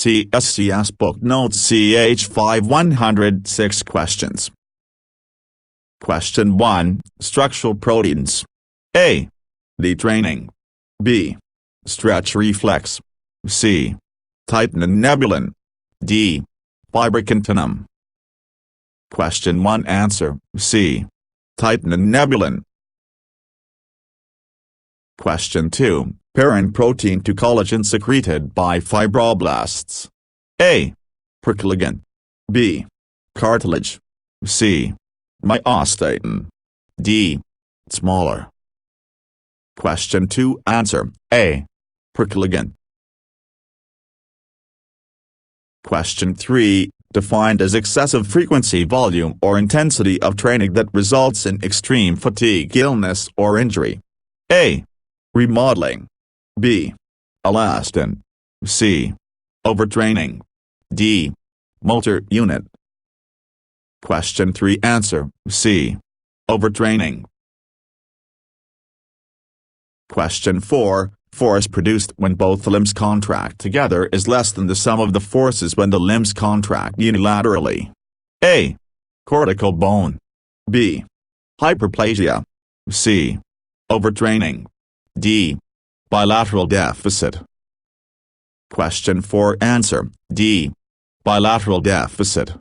CSCS book notes Ch5 106 questions. Question 1. Structural proteins. A. Detraining. B. Stretch reflex. C. Titin. D. Fibrocontinum. Question 1. Answer: C. Titin. Question 2. Parent protein to collagen secreted by fibroblasts. A. Procollagen. B. Cartilage. C. Myostatin. D. Smaller. Question 2. Answer: A. Procollagen. Question 3. Defined as excessive frequency, volume or intensity of training that results in extreme fatigue, illness or injury. A. Remodeling. B. Elastin. C. Overtraining. D. Motor unit. Question 3. Answer: C. Overtraining. Question 4. Force produced when both limbs contract together is less than the sum of the forces when the limbs contract unilaterally. A. Cortical bone. B. Hyperplasia. C. Overtraining. D. Bilateral deficit. Question 4. Answer: D. Bilateral deficit.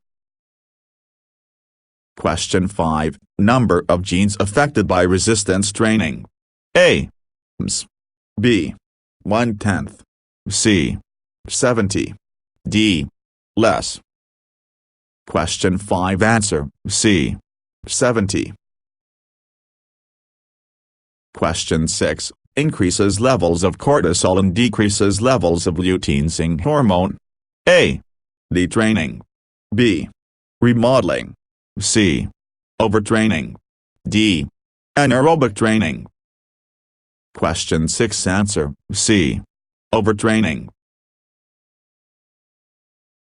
Question 5. Number of genes affected by resistance training. A. B. 1/10. C. 70. D. Less. Question 5. Answer: C. 70. Question 6. Increases levels of cortisol and decreases levels of luteinzing hormone. A. Detraining. B. Remodeling. C. Overtraining. D. Anaerobic training. Question 6. Answer: C. Overtraining.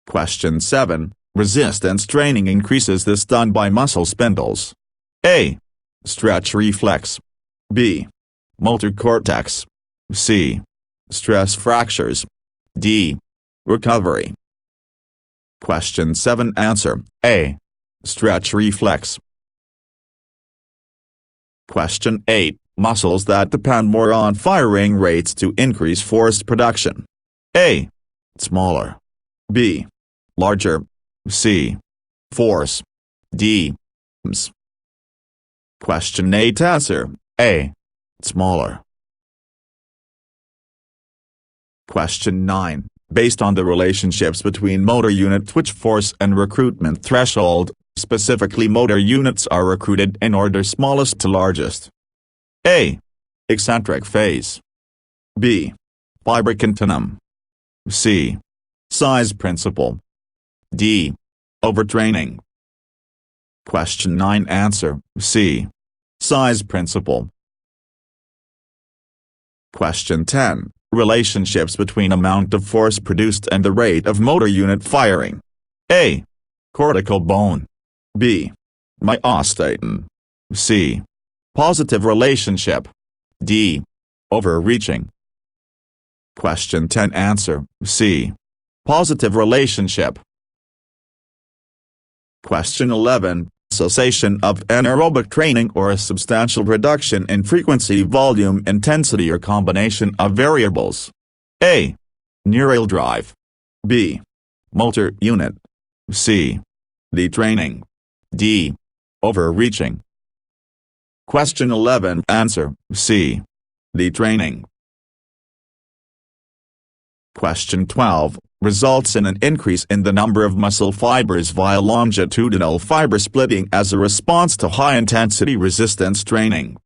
Question 7. Resistance training increases this done by muscle spindles. A. Stretch reflex. B. Motor cortex. C. Stress fractures. D. Recovery. Question 7. Answer: A. Stretch reflex. Question 8. Muscles that depend more on firing rates to increase force production. A. Smaller. B. Larger. C. Force. D. Ms. Question 8. Answer: A. Smaller. Question 9. Based on the relationships between motor unit twitch force and recruitment threshold, specifically motor units are recruited in order smallest to largest. A. Eccentric phase. B. Fibrocontinum. C. Size principle. D. Overtraining. Question 9. Answer: C. Size principle. Question 10. Relationships between amount of force produced and the rate of motor unit firing. A. Cortical bone. B. Myostatin. C. Positive relationship. D. Overreaching. Question 10. Answer: C. Positive relationship. Question 11. Cessation of anaerobic training or a substantial reduction in frequency, volume, intensity or combination of variables. A. Neural drive. B. Motor unit. C. Detraining. D. Overreaching. Question 11. Answer: C. Detraining. Question 12. Results in an increase in the number of muscle fibers via longitudinal fiber splitting as a response to high-intensity resistance training.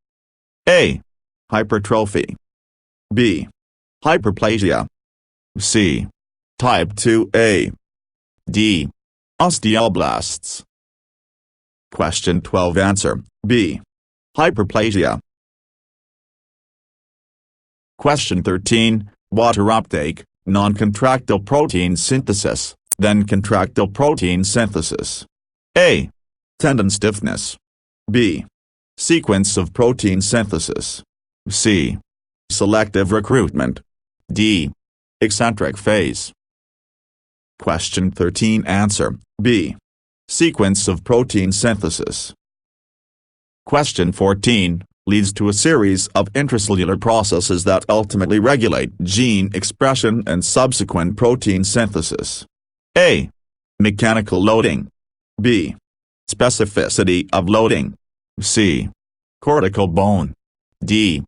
A. Hypertrophy. B. Hyperplasia. C. Type 2A. D. Osteoblasts. Question 12. Answer: B. Hyperplasia. Question 13. Water uptake, noncontractile protein synthesis, then contractile protein synthesis. A. Tendon stiffness. B. Sequence of protein synthesis. C. Selective recruitment. D. Eccentric phase. Question 13. Answer B. Sequence of protein synthesis. Question 14 leads to a series of intracellular processes that ultimately regulate gene expression and subsequent protein synthesis. A. Mechanical loading. B. Specificity of loading. C. Cortical bone. D.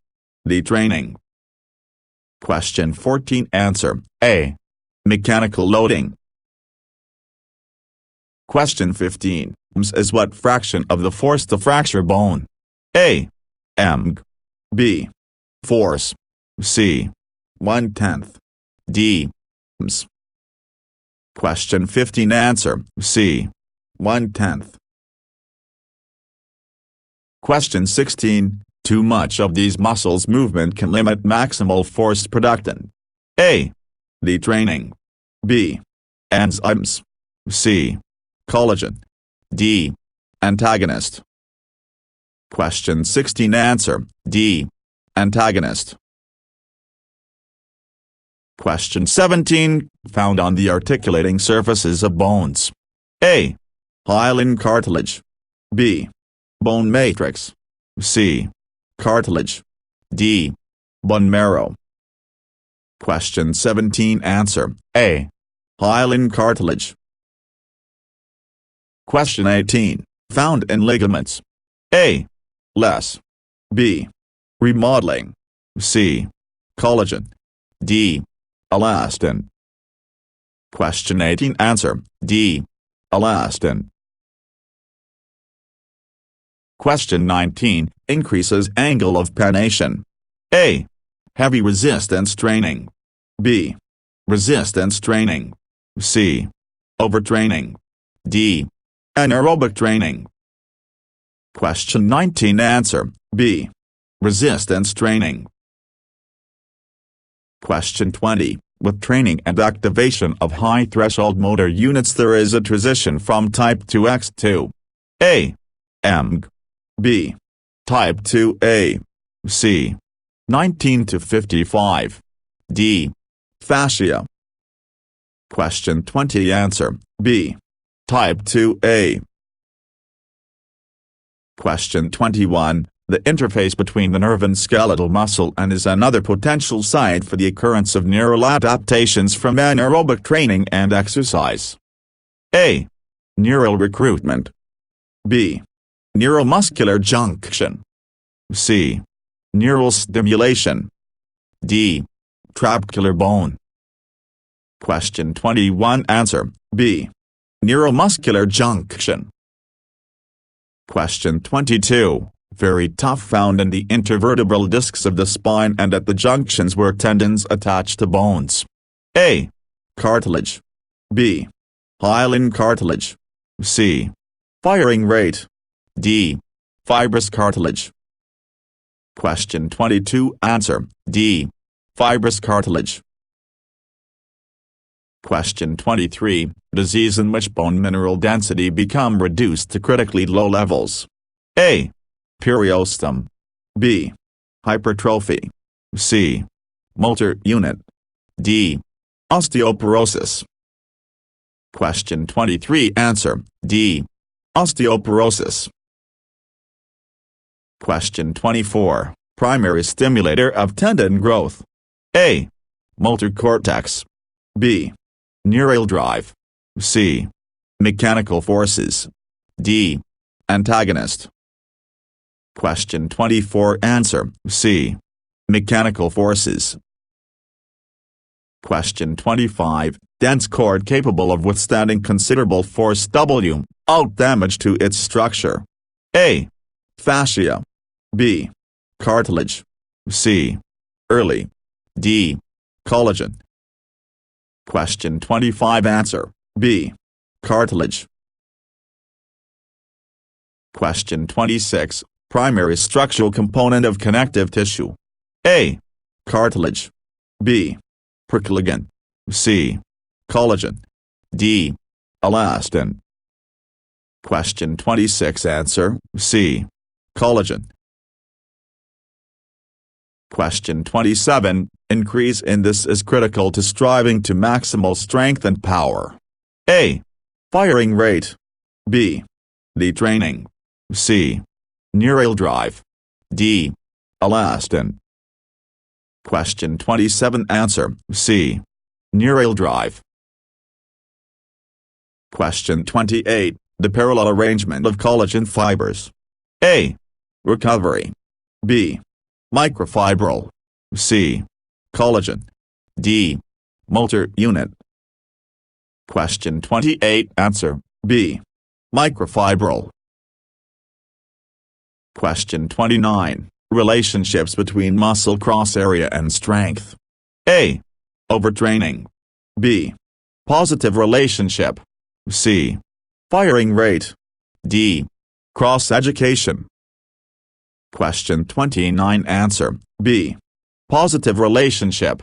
Detraining. Question 14. Answer A. Mechanical loading. Question 15 is what fraction of the force to fracture bone? A. Mg. B. Force. C. 1/10. D. Ms. Question 15. Answer C. 1/10. Question 16. Too much of these muscles movement can limit maximal force production. A. Detraining. B. Enzymes. C. Collagen. D. Antagonist. Question 16. Answer D. Antagonist. Question 17. Found on the articulating surfaces of bones. A. Hyaline cartilage. B. Bone matrix. C. Cartilage. D. Bone marrow. Question 17. Answer A. Hyaline cartilage. Question 18. Found in ligaments. A. Less. B. Remodeling. C. Collagen. D. Elastin. Question 18. Answer D. Elastin. Question 19. Increases angle of pronation. A. Heavy resistance training. B. Resistance training. C. Overtraining. D. Anaerobic training. Question 19. Answer B. Resistance training. Question 20. With training and activation of high-threshold motor units there is a transition from type 2X to A. Mg. B. Type 2A. C. 19 to 55. D. Fascia. Question 20. Answer B. Type 2A. Question 21. The interface between the nerve and skeletal muscle and is another potential site for the occurrence of neural adaptations from anaerobic training and exercise. A. Neural recruitment. B. Neuromuscular junction. C. Neural stimulation. D. Trabecular bone. Question 21. Answer B. Neuromuscular junction. Question 22. Very tough found in the intervertebral discs of the spine and at the junctions where tendons attach to bones. A. Cartilage. B. Hyaline cartilage. C. Firing rate. D. Fibrous cartilage. Question 22. Answer D. Fibrous cartilage. Question 23. Disease in which bone mineral density become reduced to critically low levels. A. Periostom. B. Hypertrophy. C. Motor unit. D. Osteoporosis. Question 23. Answer D. Osteoporosis. Question 24. Primary stimulator of tendon growth. A. Motor cortex. B. Neural drive. C. Mechanical forces. D. Antagonist. Question 24. Answer C. Mechanical forces. Question 25. Dense cord capable of withstanding considerable force W, out damage to its structure. A. Fascia. B. Cartilage. C. Early. D. Collagen. Question 25. Answer B. Cartilage. Question 26. Primary structural component of connective tissue. A. Cartilage. B. Procollagen. C. Collagen. D. Elastin. Question 26. Answer C. Collagen. Question 27. Increase in this is critical to striving to maximal strength and power. A. Firing rate. B. Detraining. C. Neural drive. D. Elastin. Question 27. Answer C. Neural drive. Question 28. The parallel arrangement of collagen fibers. A. Recovery. B. Microfibril. C. Collagen. D. Multi-unit. Question 28. Answer B. Microfibril. Question 29. Relationships between muscle cross area and strength. A. Overtraining. B. Positive relationship. C. Firing rate. D. Cross-education. Question 29. Answer B. Positive relationship.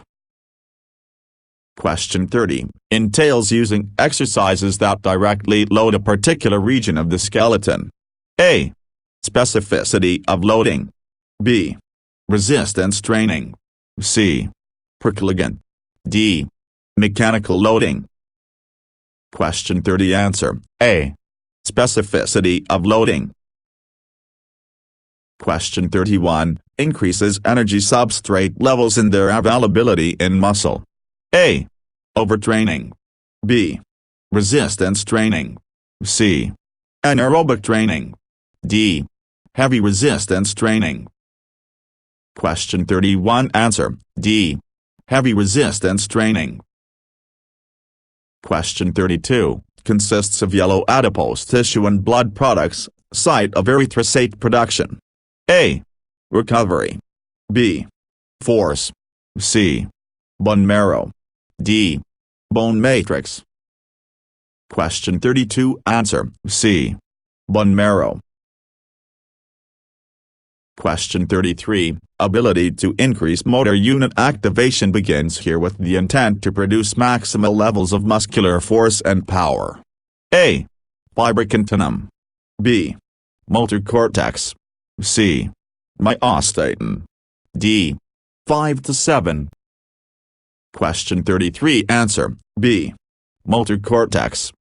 Question 30. Entails using exercises that directly load a particular region of the skeleton. A. Specificity of loading. B. Resistance training. C. Procollagen. D. Mechanical loading. Question 30. Answer A. Specificity of loading. Question 31. Increases energy substrate levels in their availability in muscle. A. Overtraining. B. Resistance training. C. Anaerobic training. D. Heavy resistance training. Question 31. Answer D. Heavy resistance training. Question 32. Consists of yellow adipose tissue and blood products, site of erythrocyte production. A. Recovery. B. Force. C. Bone marrow. D. Bone matrix. Question 32. Answer C. Bone marrow. Question 33. Ability to increase motor unit activation begins here with the intent to produce maximal levels of muscular force and power. A. Fibrocontinum. B. Motor cortex. C. Myostatin. D. 5 to 7. Question 33. Answer B. Motor cortex.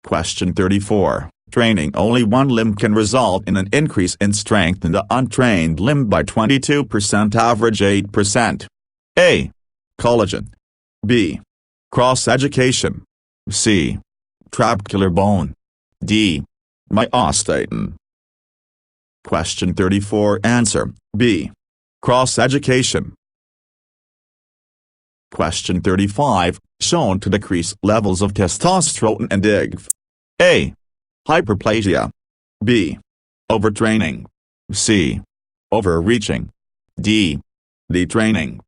Question 34. Training only one limb can result in an increase in strength in the untrained limb by 22%, average 8%. A. Collagen. B. Cross-education. C. Trabecular bone. D. Myostatin. Question 34. Answer B. Cross-education. Question 35. Shown to decrease levels of testosterone and IGF. A. Hyperplasia. B. Overtraining. C. Overreaching. D. Detraining.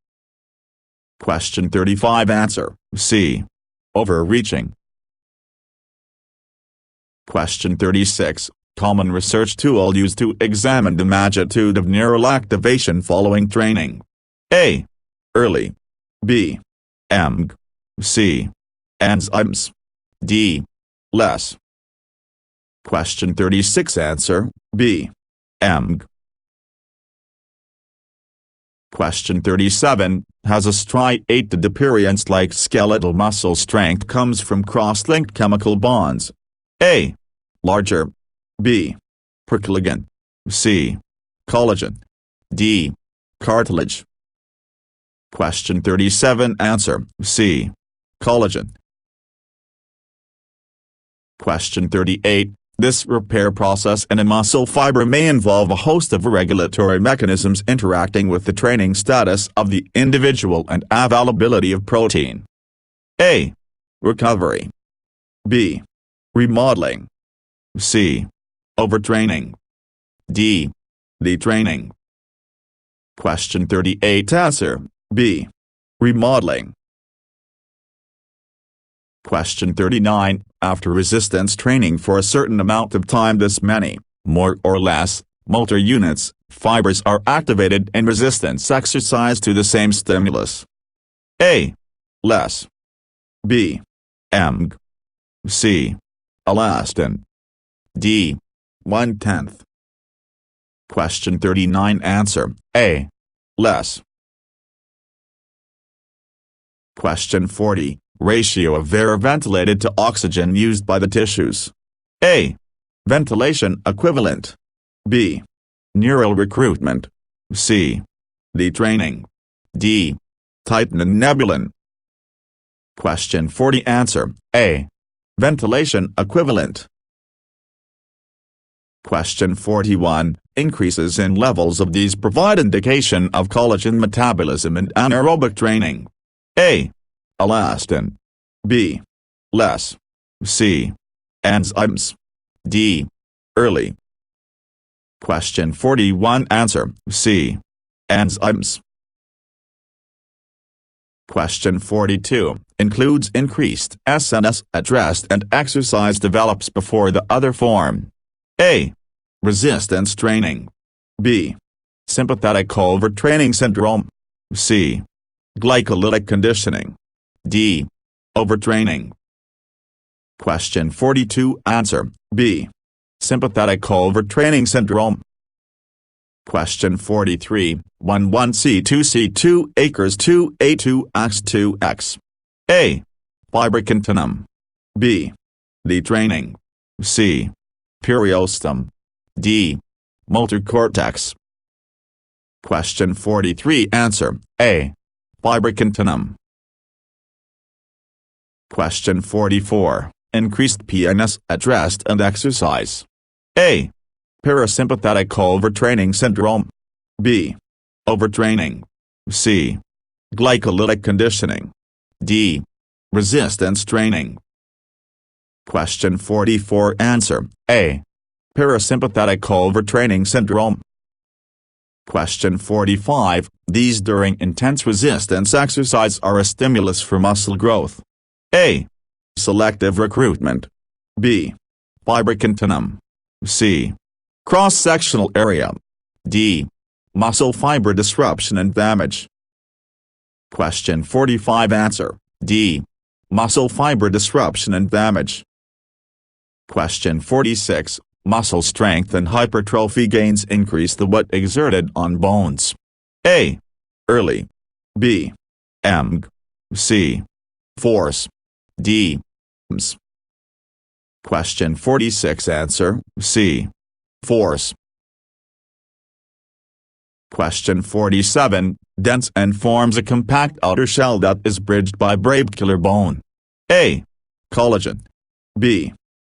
Question 35. Answer C. Overreaching. Question 36. Common research tool used to examine the magnitude of neural activation following training. A. Early. B. EMG. C. Enzymes. D. Less. Question 36. Answer B. EMG. Question 37. Has a striated appearance like skeletal muscle strength comes from cross-linked chemical bonds. A. Larger. B. Procollagen. C. Collagen. D. Cartilage. Question 37. Answer C. Collagen. Question 38. This repair process in a muscle fiber may involve a host of regulatory mechanisms interacting with the training status of the individual and availability of protein. A. Recovery. B. Remodeling. C. Overtraining. D. Detraining. Question 38. Answer B. Remodeling. Question 39. After resistance training for a certain amount of time, this many, more or less, motor units, fibers are activated in resistance exercise to the same stimulus. A. Less. B. EMG. C. Elastin. D. 1/10. Question 39. Answer A. Less. Question 40. Ratio of air ventilated to oxygen used by the tissues. A. Ventilation equivalent. B. Neural recruitment. C. Detraining. D. Titan and nebulin. Question 40. Answer A. Ventilation equivalent. Question 41. Increases in levels of these provide indication of collagen metabolism and anaerobic training. A. Elastin. B. Less. C. Enzymes. D. Early. Question 41. Answer C. Enzymes. Question 42. Includes increased SNS at rest and exercise develops before the other form. A. Resistance training. B. Sympathetic overtraining syndrome. C. Glycolytic conditioning. D. Overtraining. Question 42. Answer B. Sympathetic overtraining syndrome. Question 43. 11C2C2 acres 2A2X2X. A. Fibrocontinum. B. Detraining. C. Periostum. D. Motor cortex. Question 43. Answer A. Fibrocontinum. Question 44. Increased PNS at rest and exercise. A. Parasympathetic overtraining syndrome. B. Overtraining. C. Glycolytic conditioning. D. Resistance training. Question 44. Answer A. Parasympathetic overtraining syndrome. Question 45. These during intense resistance exercise are a stimulus for muscle growth. A. Selective recruitment. B. Fibrocontinum. C. Cross-sectional area. D. Muscle fiber disruption and damage. Question 45. Answer D. Muscle fiber disruption and damage. Question 46. Muscle strength and hypertrophy gains increase the what exerted on bones. A. Early. B. Mg. C. Force. D. Ms. Question 46. Answer C. Force. Question 47. Dense and forms a compact outer shell that is bridged by brachial bone. A. Collagen. B.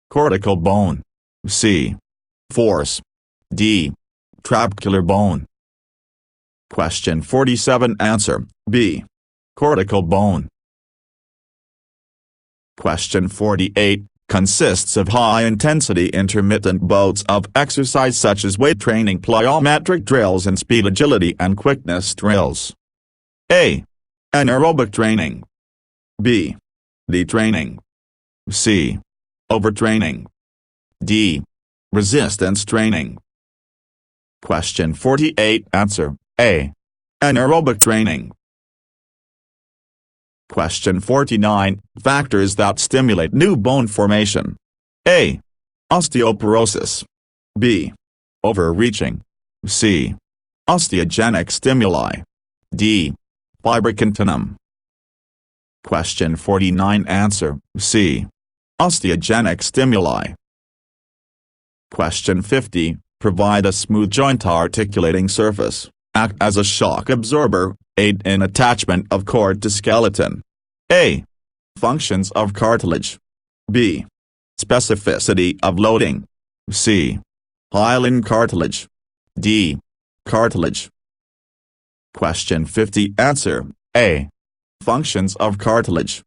Cortical bone. C. Force. D. Trabecular bone. Question 47. Answer B. Cortical bone. Question 48. Consists of high-intensity intermittent bouts of exercise such as weight training, plyometric drills and speed agility and quickness drills. A. Anaerobic training. B. Detraining. C. Overtraining. D. Resistance training. Question 48. Answer A. Anaerobic training. Question 49. Factors that stimulate new bone formation. A. Osteoporosis. B. Overreaching. C. Osteogenic stimuli. D. Fibrocontinum. Question 49. Answer C. Osteogenic stimuli. Question 50. Provide a smooth joint articulating surface, act as a shock absorber, aid in attachment of cord to skeleton. A. Functions of cartilage. B. Specificity of loading. C. Hyaline cartilage. D. Cartilage. Question 50. Answer A. Functions of cartilage.